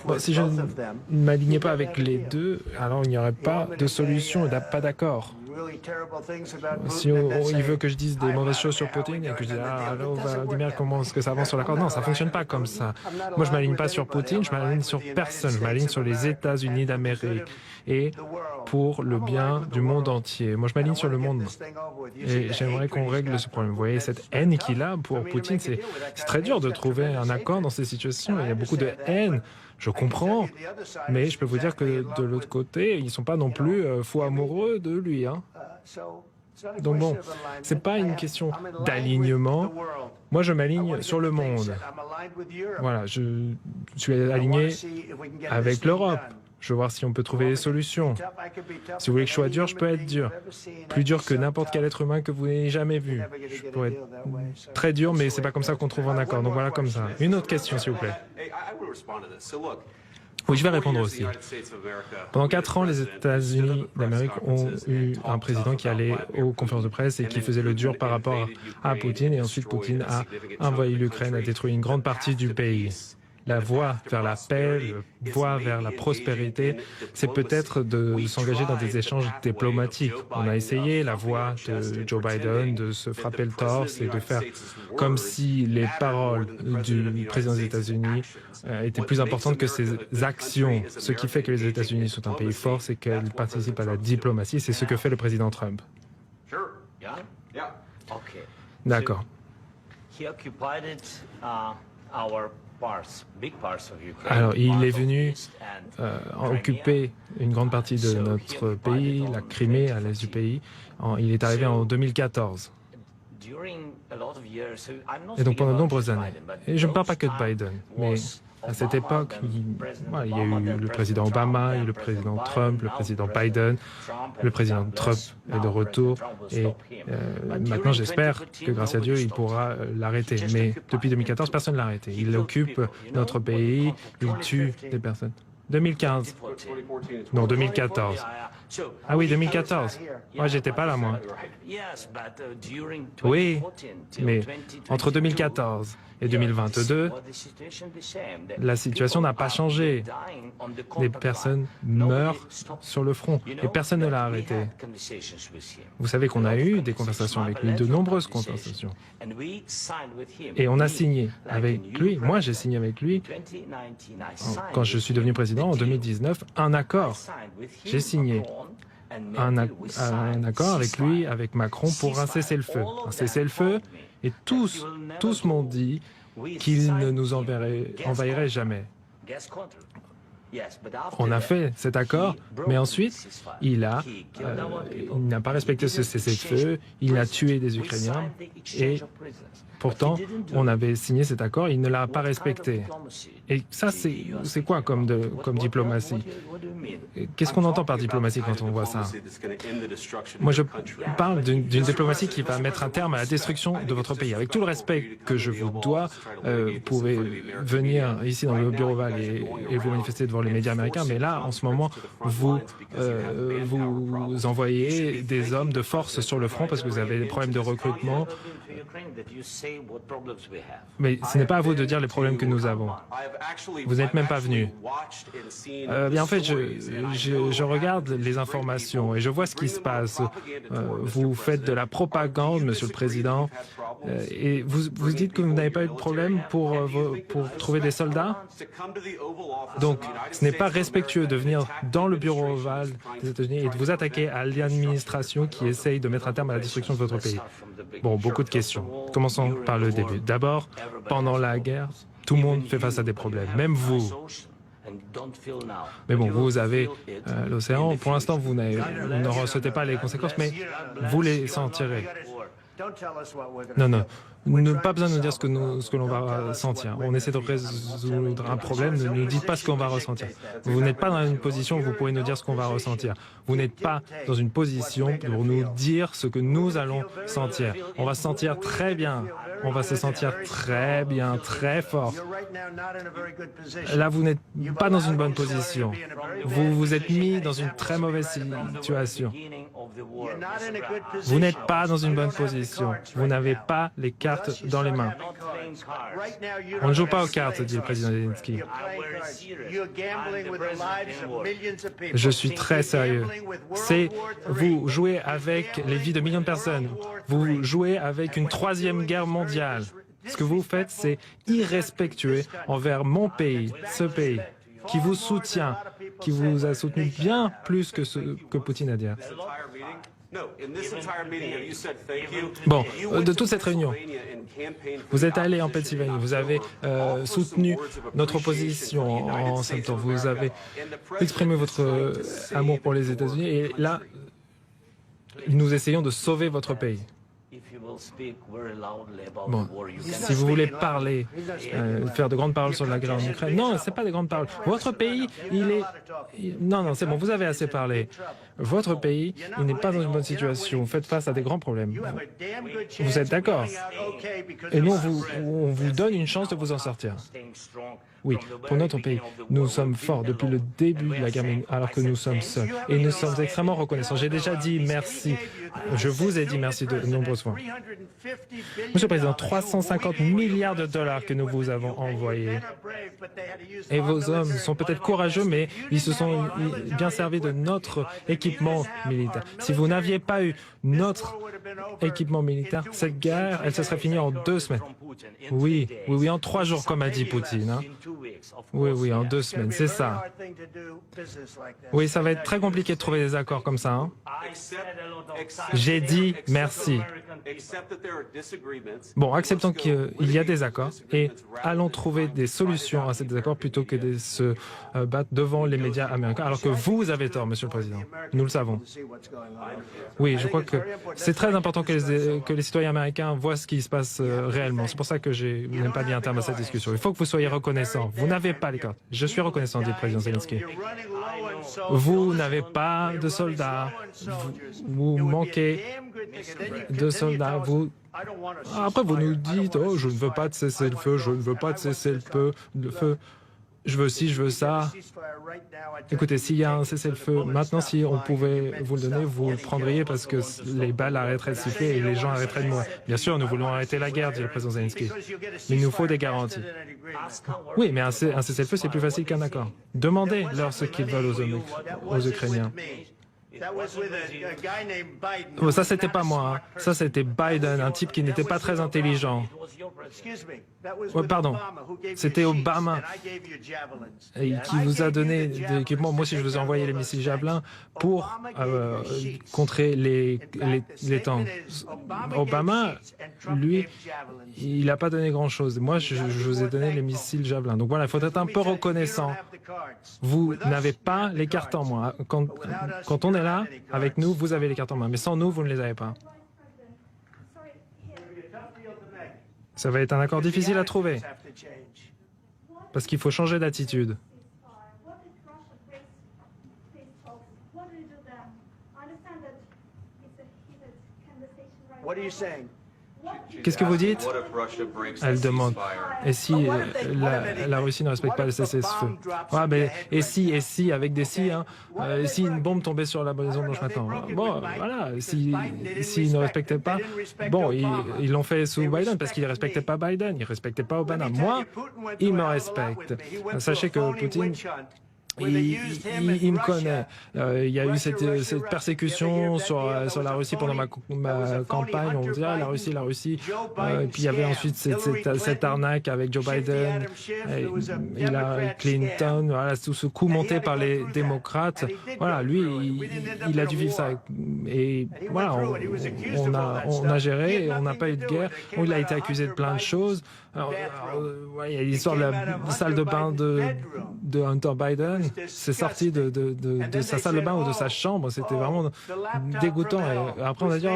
Bon, si je ne m'alignais pas avec les deux, alors il n'y aurait pas de solution, pas d'accord. Si il veut que je dise des mauvaises choses sur Poutine et que je dise « allô, Vladimir, comment est-ce que ça avance sur l'accord ?» Non, ça ne fonctionne pas comme ça. Moi, je ne m'aligne pas sur Poutine, je m'aligne sur personne. Je m'aligne sur les États-Unis d'Amérique et pour le bien du monde entier. Moi, je m'aligne sur le monde et j'aimerais qu'on règle ce problème. Vous voyez, cette haine qu'il a pour Poutine, c'est très dur de trouver un accord dans ces situations. Il y a beaucoup de haine. Je comprends, mais je peux vous dire que de l'autre côté, ils ne sont pas non plus fous amoureux de lui. Hein. Donc bon, ce n'est pas une question d'alignement. Moi, je m'aligne sur le monde. Voilà, je suis aligné avec l'Europe. Je veux voir si on peut trouver des solutions. Si vous voulez que je sois dur, je peux être dur. Plus dur que n'importe quel être humain que vous n'ayez jamais vu. Je pourrais être très dur, mais c'est pas comme ça qu'on trouve un accord. Donc voilà comme ça. Une autre question, s'il vous plaît. Oui, je vais répondre aussi. Pendant 4 ans, les États-Unis d'Amérique ont eu un président qui allait aux conférences de presse et qui faisait le dur par rapport à Poutine. Et ensuite, Poutine a envahi l'Ukraine, a détruit une grande partie du pays. La voie vers la paix, la voie vers la prospérité, c'est peut-être de s'engager dans des échanges diplomatiques. On a essayé la voie de Joe Biden de se frapper le torse et de faire comme si les paroles du président des États-Unis étaient plus importantes que ses actions. Ce qui fait que les États-Unis sont un pays fort, c'est qu'ils participent à la diplomatie. C'est ce que fait le président Trump. D'accord. Alors, il est venu occuper une grande partie de notre pays, la Crimée, à l'est du pays. Il est arrivé en 2014. Et donc, pendant de nombreuses années. Et je ne parle pas que de Biden, mais à cette époque, il y a eu le président Obama, il y a eu le président Trump, le président Biden. Le président Trump est de retour et maintenant j'espère que grâce à Dieu il pourra l'arrêter. Mais depuis 2014, personne ne l'a arrêté. Il occupe notre pays, il tue des personnes. 2015. Non, 2014. Ah oui, 2014. Moi, j'étais pas là, moi. Oui, mais entre 2014 et 2022, la situation n'a pas changé. Les personnes meurent sur le front et personne ne l'a arrêté. Vous savez qu'on a eu des conversations avec lui, de nombreuses conversations. Et on a signé avec lui, moi j'ai signé avec lui, quand je suis devenu président en 2019, un accord. J'ai signé un accord avec lui, avec Macron, pour un cessez-le-feu. Un cessez-le-feu, et tous m'ont dit qu'il ne nous envahirait jamais. On a fait cet accord, mais ensuite, il n'a pas respecté ce cessez-le-feu, il a tué des Ukrainiens, et pourtant, on avait signé cet accord, il ne l'a pas respecté. Et ça, c'est quoi comme diplomatie? Qu'est-ce qu'on entend par diplomatie quand on voit ça? Moi, je parle d'une diplomatie qui va mettre un terme à la destruction de votre pays. Avec tout le respect que je vous dois, vous pouvez venir ici dans le bureau Oval et vous manifester devant les médias américains, mais là, en ce moment, vous envoyez des hommes de force sur le front parce que vous avez des problèmes de recrutement. Mais ce n'est pas à vous de dire les problèmes que nous avons. Vous n'êtes même pas venu. Bien, en fait, je regarde les informations et je vois ce qui se passe. Vous faites de la propagande, Monsieur le Président, et vous dites que vous n'avez pas eu de problème pour trouver des soldats. Donc, ce n'est pas respectueux de venir dans le bureau ovale des États-Unis et de vous attaquer à l'administration qui essaye de mettre un terme à la destruction de votre pays. Bon, beaucoup de questions. Commençons par le début. D'abord, pendant la guerre, tout le monde fait face à des problèmes, même vous. Mais bon, vous avez l'océan. Pour l'instant, vous ne ressentez pas les conséquences, mais vous les sentirez. Non, pas besoin de nous dire ce que l'on va ressentir. On essaie de résoudre un problème, ne nous dites pas ce qu'on va ressentir. Vous n'êtes pas dans une position où vous pouvez nous dire ce qu'on va ressentir. Vous n'êtes pas dans une position pour nous dire ce que nous allons sentir. On va se sentir très bien. on va se sentir très bien, très fort. Là, vous n'êtes pas dans une bonne position. Vous vous êtes mis dans une très mauvaise situation. Vous n'êtes pas dans une bonne position. Vous n'avez pas les cartes dans les mains. On ne joue pas aux cartes, dit le président Zelensky. Je suis très sérieux. Vous jouez avec les vies de millions de personnes. Vous jouez avec une troisième guerre mondiale. Ce que vous faites, c'est irrespectueux envers mon pays, ce pays, qui vous soutient, qui vous a soutenu bien plus que ce que Poutine a dit. Bon, de toute cette réunion, vous êtes allé en Pennsylvanie, vous avez soutenu notre opposition en septembre, vous avez exprimé votre amour pour les États-Unis et là, nous essayons de sauver votre pays. Bon, si vous voulez parler, faire de grandes paroles sur la guerre en Ukraine, non, ce n'est pas des grandes paroles. Votre pays, non, c'est bon, vous avez assez parlé. Votre pays, il n'est pas dans une bonne situation. Vous faites face à des grands problèmes. Vous êtes d'accord? Et nous, on vous donne une chance de vous en sortir. Oui, pour notre pays, nous sommes forts depuis le début de la guerre, alors que nous sommes seuls. Et nous sommes extrêmement reconnaissants. J'ai déjà dit merci. Je vous ai dit merci de nombreuses fois. Monsieur le Président, 350 milliards de dollars que nous vous avons envoyés. Et vos hommes sont peut-être courageux, mais ils se sont bien servis de notre équipement militaire. Si vous n'aviez pas eu notre équipement militaire, cette guerre, elle se serait finie en 2 semaines. Oui, en 3 jours, comme a dit Poutine. Hein. Oui, en 2 semaines, c'est ça. Oui, ça va être très compliqué de trouver des accords comme ça. Hein. J'ai dit merci. Bon, acceptons qu'il y a des accords et allons trouver des solutions à ces désaccords plutôt que de se battre devant les médias américains, alors que vous avez tort, Monsieur le Président. Nous le savons. Oui, je crois que c'est très important que les citoyens américains voient ce qui se passe réellement. C'est pour ça que je n'aime pas bien un terme à cette discussion. Il faut que vous soyez reconnaissants. Vous n'avez pas les cartes. Je suis reconnaissant, dit le président Zelensky. Vous n'avez pas de soldats. Vous manquez de soldats. Après, vous nous dites, oh, je ne veux pas de cessez-le-feu, je ne veux pas de cessez-le-feu. Je veux ci, je veux ça. Écoutez, s'il y a un cessez-le-feu, maintenant, si on pouvait vous le donner, vous le prendriez parce que les balles arrêteraient de siffler et les gens arrêteraient de mourir. Bien sûr, nous voulons arrêter la guerre, dit le président Zelensky. Mais il nous faut des garanties. Oui, mais un cessez-le-feu, c'est plus facile qu'un accord. Demandez-leur ce qu'ils veulent aux Ukrainiens. Oh, ça, c'était pas moi. Hein. Ça, c'était Biden, un type qui n'était pas très intelligent. Oh, pardon, c'était Obama et qui vous a donné des équipements. Moi aussi, je vous ai envoyé les missiles Javelin pour contrer les tanks. Obama, lui, il n'a pas donné grand-chose. Moi, je vous ai donné les missiles Javelin. Donc voilà, il faut être un peu reconnaissant. Vous n'avez pas les cartes en main. Quand on est là, avec nous, vous avez les cartes en main. Mais sans nous, vous ne les avez pas. Ça va être un accord difficile à trouver. Parce qu'il faut changer d'attitude. Qu'est-ce que vous dites? Elle demande. Et si la Russie ne respecte pas le cessez-le-feu? Ah, ben, et si, avec des si, hein, si une bombe tombait sur la maison Blanche maintenant. Bon, voilà, s'ils ne respectaient pas, bon, ils l'ont fait sous Biden parce qu'ils ne respectaient pas Biden, ils ne respectaient pas Obama. Moi, ils me respectent. Sachez que Poutine... Il me connaît. Il y a eu cette persécution sur la Russie pendant ma campagne. On dit, la Russie. Et puis il y avait ensuite cette arnaque avec Joe Biden, Hillary Clinton, voilà, tout ce coup monté par les démocrates. Voilà, lui, il a dû vivre ça. Et voilà, on a géré et on n'a pas eu de guerre. Il a été accusé de plein de choses. Alors, il y a l'histoire de la salle de bain de Hunter Biden. Biden s'est sorti de sa salle de bain ou de sa chambre. C'était vraiment dégoûtant. Et après, on a dit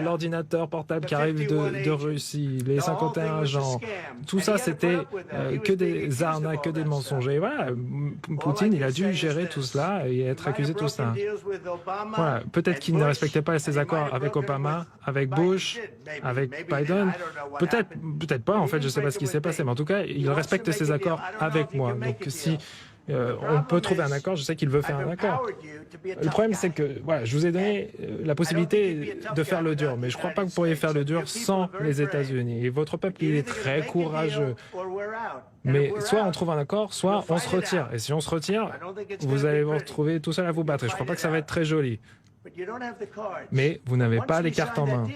l'ordinateur portable qui arrive de Russie, les 51 agents. Tout ça, c'était que des arnaques, que des mensonges. Et voilà, Poutine, il a dû gérer tout cela et être accusé de tout cela. Voilà, peut-être qu'il ne respectait pas ses accords avec Obama, avec Bush, avec Biden. Peut-être pas, en fait, je ne sais pas ce qui s'est passé, mais en tout cas, il respecte ses accords avec moi. Donc si on peut trouver un accord, je sais qu'il veut faire un accord. Le problème, c'est que voilà, je vous ai donné la possibilité de faire le dur, mais je ne crois pas que vous pourriez faire le dur sans les États-Unis. Et votre peuple, il est très courageux. Mais soit on trouve un accord, soit on se retire. Et si on se retire, vous allez vous retrouver tout seul à vous battre. Et je ne crois pas que ça va être très joli. Mais vous n'avez pas les cartes en main.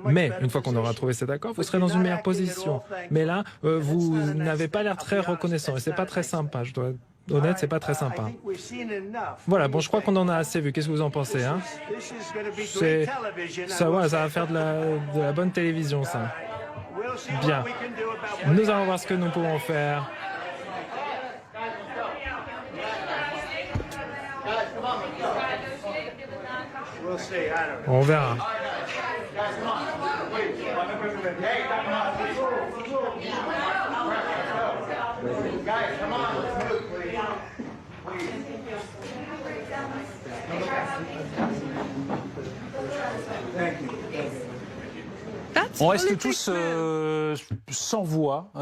Mais une fois qu'on aura trouvé cet accord, vous serez dans une meilleure position. Mais là, vous n'avez pas l'air très reconnaissant et c'est pas très sympa. Je dois être honnête, c'est pas très sympa. Voilà, bon, je crois qu'on en a assez vu. Qu'est-ce que vous en pensez, hein? Ça va faire de la bonne télévision, ça. Bien. Nous allons voir ce que nous pouvons faire. On verra. On reste tous sans voix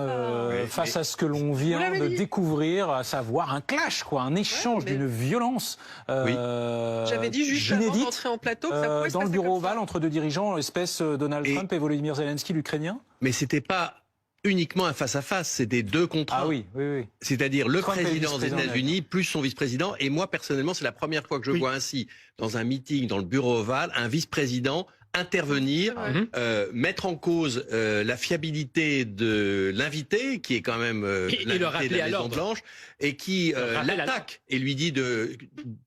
face à ce que l'on vient de découvrir, à savoir un clash, un échange d'une violence J'avais dit juste avant d'entrer en plateau que ça pouvait se dans le passer bureau comme ça. ovale entre deux dirigeants, espèce Donald Trump et Volodymyr Zelensky, l'Ukrainien. Mais c'était pas uniquement un face-à-face, c'était 2 contre 1. Ah oui. C'est-à-dire le Trump président des États-Unis plus son vice-président. Et moi, personnellement, c'est la première fois que je vois ainsi, dans un meeting, dans le bureau ovale, un vice-président intervenir, mettre en cause la fiabilité de l'invité, qui est quand même l'invité de la Maison-Blanche, et qui l'attaque et lui dit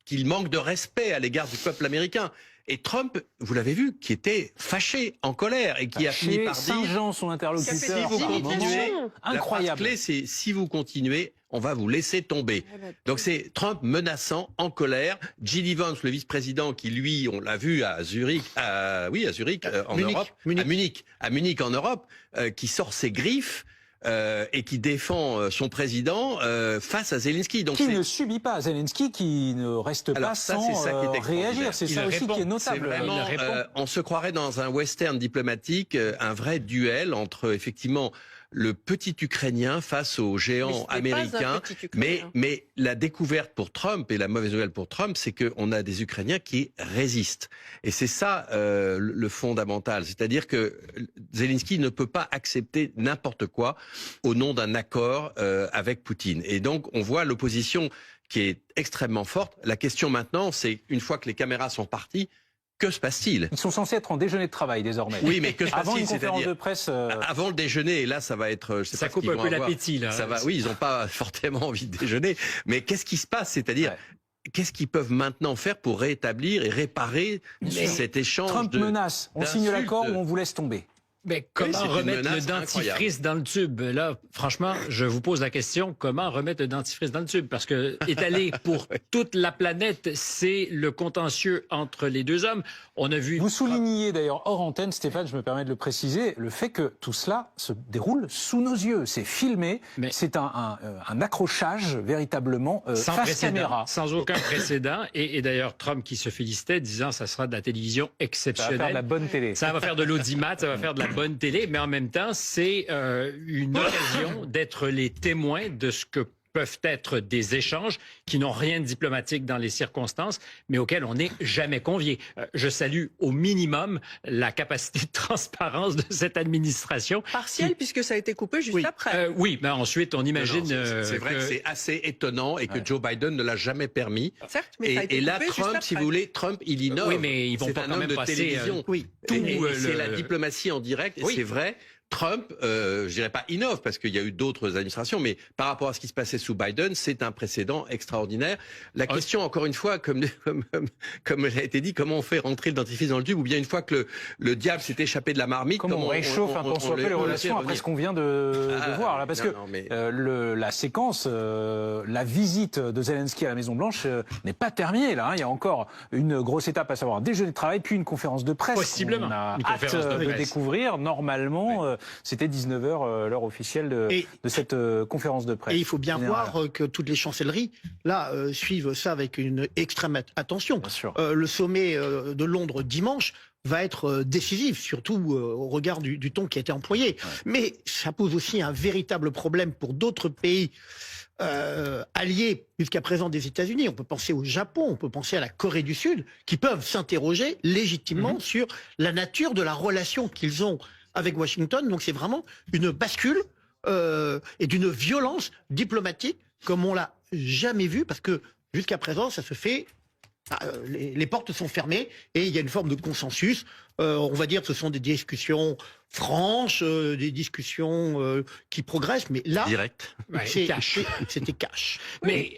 qu'il manque de respect à l'égard du peuple américain. Et Trump, vous l'avez vu, qui était fâché, en colère, et qui a fini par dire... Saint-Jean, son interlocuteur, si vous continuez, incroyable. La phrase clé, c'est « si vous continuez, on va vous laisser tomber ». Donc c'est Trump menaçant, en colère. J.D. Vance, le vice-président, qui lui, on l'a vu à Zurich, en Europe, à Munich en Europe, qui sort ses griffes, et qui défend son président face à Zelensky. Donc qui ne subit pas Zelensky, qui ne reste pas sans réagir. C'est ça aussi qui est notable. Vraiment, on se croirait dans un western diplomatique, un vrai duel entre effectivement le petit Ukrainien face au géant américain. Mais la découverte pour Trump et la mauvaise nouvelle pour Trump, c'est qu'on a des Ukrainiens qui résistent. Et c'est ça le fondamental. C'est-à-dire que Zelensky ne peut pas accepter n'importe quoi au nom d'un accord avec Poutine. Et donc on voit l'opposition qui est extrêmement forte. La question maintenant, c'est une fois que les caméras sont parties, que se passe-t-il? Ils sont censés être en déjeuner de travail désormais. Oui, mais que se passe-t-il? Avant une conférence de presse. Avant le déjeuner, et là, ça va être. Je sais ça pas coupe un peu l'appétit, là. Ça va. Oui, ils n'ont pas fortement envie de déjeuner. Mais qu'est-ce qui se passe? C'est-à-dire, qu'est-ce qu'ils peuvent maintenant faire pour rétablir et réparer cet échange? Trump menace. On signe l'accord ou on vous laisse tomber. Mais comment remettre le dentifrice dans le tube? Là, franchement, je vous pose la question, comment remettre le dentifrice dans le tube? Parce que étalé pour toute la planète, c'est le contentieux entre les deux hommes. On a vu... Vous soulignez d'ailleurs hors antenne, Stéphane, je me permets de le préciser, le fait que tout cela se déroule sous nos yeux. C'est filmé, c'est un accrochage véritablement face caméra. Sans aucun précédent. Et d'ailleurs, Trump qui se félicitait, disant ça sera de la télévision exceptionnelle. Ça va faire de la bonne télé. Ça va faire de l'audimat, ça va faire de la bonne télé, mais en même temps, c'est une occasion d'être les témoins de ce que peuvent être des échanges qui n'ont rien de diplomatique dans les circonstances, mais auxquels on n'est jamais convié. Je salue au minimum la capacité de transparence de cette administration. Partielle, puisque ça a été coupé juste après. Oui, mais ensuite, on imagine... C'est vrai que c'est assez étonnant et que Joe Biden ne l'a jamais permis. Certes, mais ça a été là, coupé Trump, si vous voulez, Trump, il innove. Oui, mais ils vont pas quand même passer... C'est la diplomatie en direct, et c'est vrai. Trump, je dirais pas innove parce qu'il y a eu d'autres administrations, mais par rapport à ce qui se passait sous Biden, c'est un précédent extraordinaire. La question, encore une fois, comme elle a été dit, comment on fait rentrer le dentifrice dans le tube, ou bien une fois que le diable s'est échappé de la marmite, comment on réchauffe un tant soit peu les relations après ce qu'on vient de voir là, parce que la séquence, la visite de Zelensky à la Maison Blanche n'est pas terminée là. Il y a encore une grosse étape, à savoir un déjeuner de travail, puis une conférence de presse. Possiblement. On a hâte de découvrir. Normalement, c'était 19h l'heure officielle de cette conférence de presse. Et il faut bien voir que toutes les chancelleries là suivent ça avec une extrême attention. Le sommet de Londres dimanche va être décisif, surtout au regard du ton qui a été employé. Ouais. Mais ça pose aussi un véritable problème pour d'autres pays alliés jusqu'à présent des États-Unis. On peut penser au Japon, on peut penser à la Corée du Sud, qui peuvent s'interroger légitimement sur la nature de la relation qu'ils ont avec Washington. Donc c'est vraiment une bascule et d'une violence diplomatique comme on l'a jamais vu, parce que jusqu'à présent ça se fait, les portes sont fermées et il y a une forme de consensus. On va dire que ce sont des discussions franches, des discussions qui progressent, mais là direct. c'était cash. Mais